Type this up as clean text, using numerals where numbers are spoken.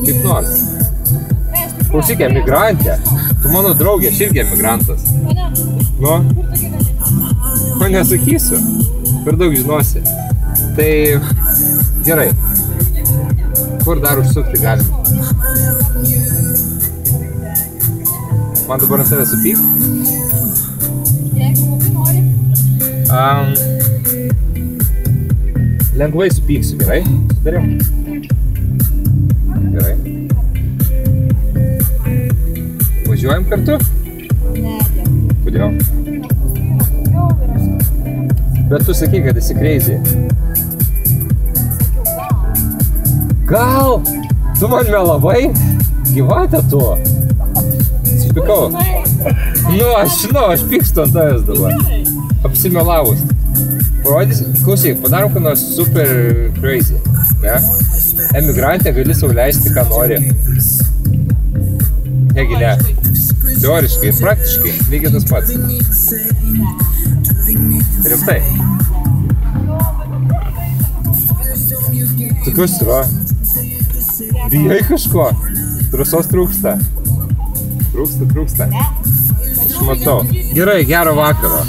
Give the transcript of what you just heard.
Kaip nors. Klausyk, emigrantė. Tu mano draugė, aš irgi emigrantas. Nu? Ko nesakysiu. Per daug žinosi. Tai gerai. Kur dar užsukti galima? Man dabar ant savęs supyk? Jeigu labai nori. Lengvai supyksiu, gerai? Sutarim? Gerai. Važiuojam kartu? Ne, Kodėl? Bet tu sakai, kad esi crazy. Gal? Tu man melavai? Gyvatė tu? Supykau. Nu, aš pykstu ant tavęs dabar. Apsimelavus. Parodysi, klausyk, padarom ką nors super crazy. Ne? Emigrantė gali sau leisti, ką nori. Negi ne. Teoriškai ir praktiškai lygiai tas pats. Rimtai. Tu kas yra? Bijai kažko? Drąsos trūksta. Trūksta. Aš matau. Gerai, gero vakaro.